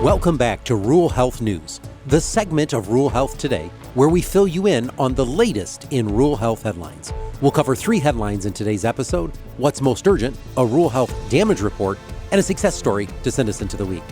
Welcome back to Rural Health News, the segment of Rural Health Today where we fill you in on the latest in rural health headlines. We'll cover 3 headlines in today's episode: what's most urgent, a rural health damage report, and a success story to send us into the week.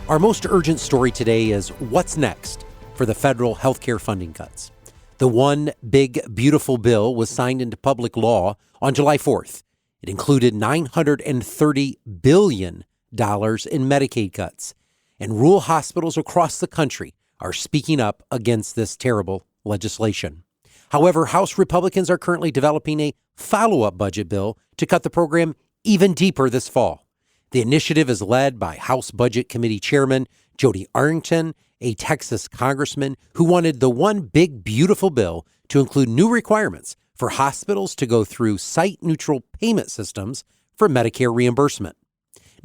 Our most urgent story today is what's next for the federal healthcare funding cuts. The One Big Beautiful Bill was signed into public law on July 4th. It included $930 billion in Medicaid cuts, and rural hospitals across the country are speaking up against this terrible legislation. However, House Republicans are currently developing a follow-up budget bill to cut the program even deeper this fall. The initiative is led by House Budget Committee Chairman Jody Arrington, a Texas congressman who wanted the One Big Beautiful Bill to include new requirements for hospitals to go through site-neutral payment systems for Medicare reimbursement.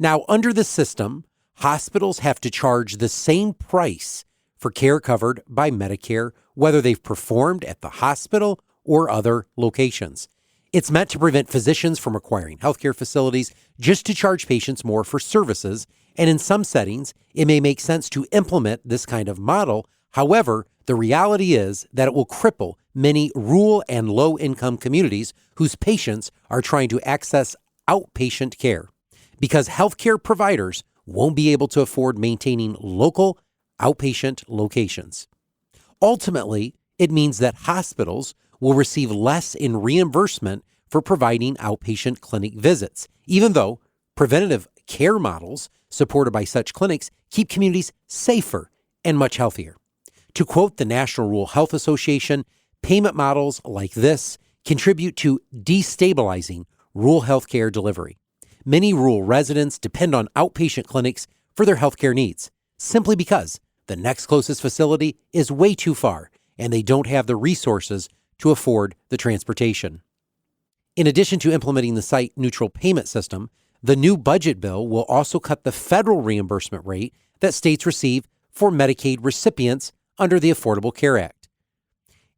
Now, under the system, hospitals have to charge the same price for care covered by Medicare, whether they've performed at the hospital or other locations. It's meant to prevent physicians from requiring healthcare facilities just to charge patients more for services, and in some settings, it may make sense to implement this kind of model. However, the reality is that it will cripple many rural and low-income communities whose patients are trying to access outpatient care, because healthcare providers won't be able to afford maintaining local outpatient locations. Ultimately, it means that hospitals will receive less in reimbursement for providing outpatient clinic visits, even though preventative care models supported by such clinics keep communities safer and much healthier. To quote the National Rural Health Association, payment models like this contribute to destabilizing rural healthcare delivery. Many rural residents depend on outpatient clinics for their healthcare needs, simply because the next closest facility is way too far and they don't have the resources to afford the transportation. In addition to implementing the site-neutral payment system, the new budget bill will also cut the federal reimbursement rate that states receive for Medicaid recipients under the Affordable Care Act.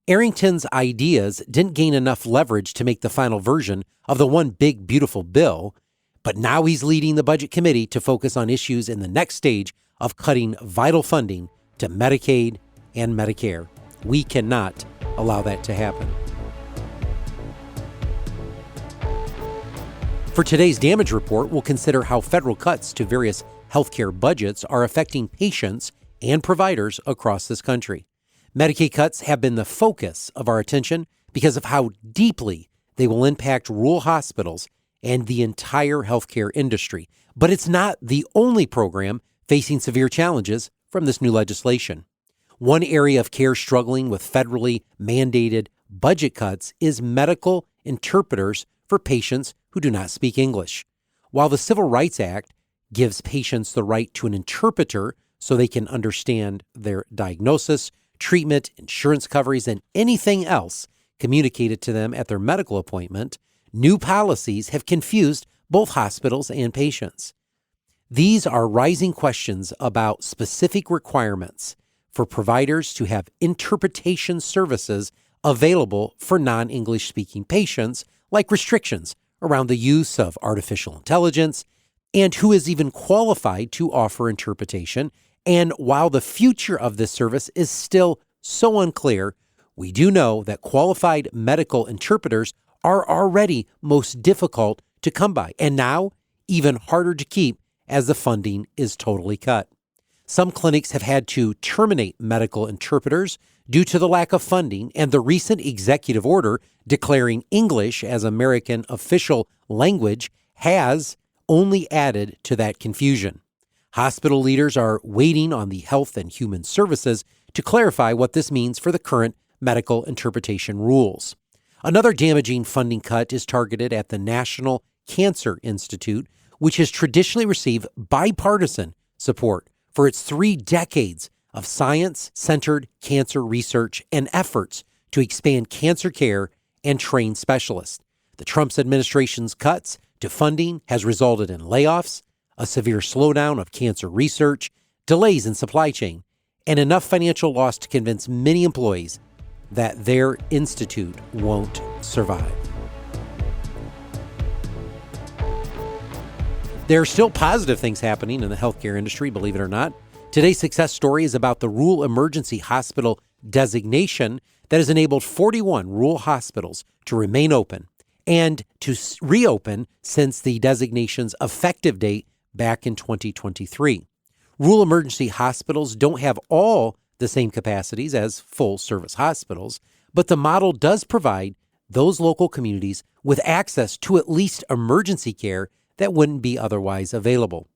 Arrington's ideas didn't gain enough leverage to make the final version of the One Big Beautiful Bill, but now he's leading the Budget Committee to focus on issues in the next stage of cutting vital funding to Medicaid and Medicare. We cannot allow that to happen. For today's damage report, we'll consider how federal cuts to various healthcare budgets are affecting patients and providers across this country. Medicaid cuts have been the focus of our attention because of how deeply they will impact rural hospitals and the entire healthcare industry. But it's not the only program facing severe challenges from this new legislation. One area of care struggling with federally mandated budget cuts is medical interpreters for patients who do not speak English. While the Civil Rights Act gives patients the right to an interpreter so they can understand their diagnosis, treatment, insurance coverage, and anything else communicated to them at their medical appointment, new policies have confused both hospitals and patients. These are rising questions about specific requirements for providers to have interpretation services available for non-English speaking patients, like restrictions around the use of artificial intelligence and who is even qualified to offer interpretation. And while the future of this service is still so unclear, we do know that qualified medical interpreters are already most difficult to come by, and now even harder to keep as the funding is totally cut. Some clinics have had to terminate medical interpreters due to the lack of funding, and the recent executive order declaring English as American official language has only added to that confusion. Hospital leaders are waiting on the Health and Human Services to clarify what this means for the current medical interpretation rules. Another damaging funding cut is targeted at the National Cancer Institute, which has traditionally received bipartisan support for its 3 decades of science-centered cancer research and efforts to expand cancer care and train specialists. The Trump administration's cuts to funding has resulted in layoffs, a severe slowdown of cancer research, delays in supply chain, and enough financial loss to convince many employees that their institute won't survive. There are still positive things happening in the healthcare industry, believe it or not. Today's success story is about the rural emergency hospital designation that has enabled 41 rural hospitals to remain open and to reopen since the designation's effective date back in 2023. Rural emergency hospitals don't have all the same capacities as full-service hospitals, but the model does provide those local communities with access to at least emergency care that wouldn't be otherwise available.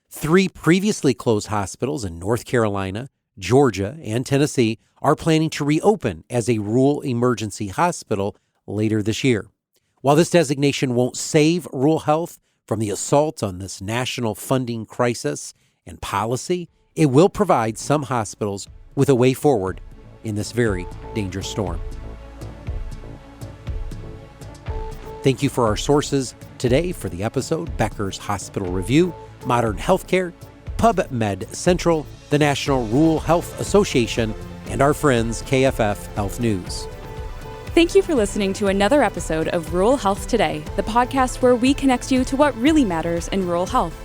3 previously closed hospitals in North Carolina, Georgia, and Tennessee are planning to reopen as a rural emergency hospital later this year. While this designation won't save rural health from the assault on this national funding crisis and policy, it will provide some hospitals with a way forward in this very dangerous storm. Thank you for our sources today for the episode: Becker's Hospital Review, Modern Healthcare, PubMed Central, the National Rural Health Association, and our friends KFF Health News. Thank you for listening to another episode of Rural Health Today, the podcast where we connect you to what really matters in rural health.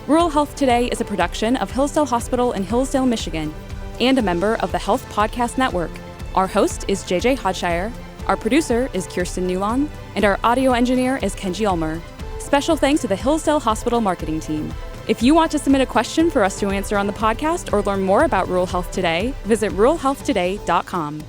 Rural Health Today is a production of Hillsdale Hospital in Hillsdale, Michigan, and a member of the Health Podcast Network. Our host is JJ Hodshire, our producer is Kirsten Newlon, and our audio engineer is Kenji Ulmer. Special thanks to the Hillsdale Hospital marketing team. If you want to submit a question for us to answer on the podcast or learn more about Rural Health Today, visit ruralhealthtoday.com.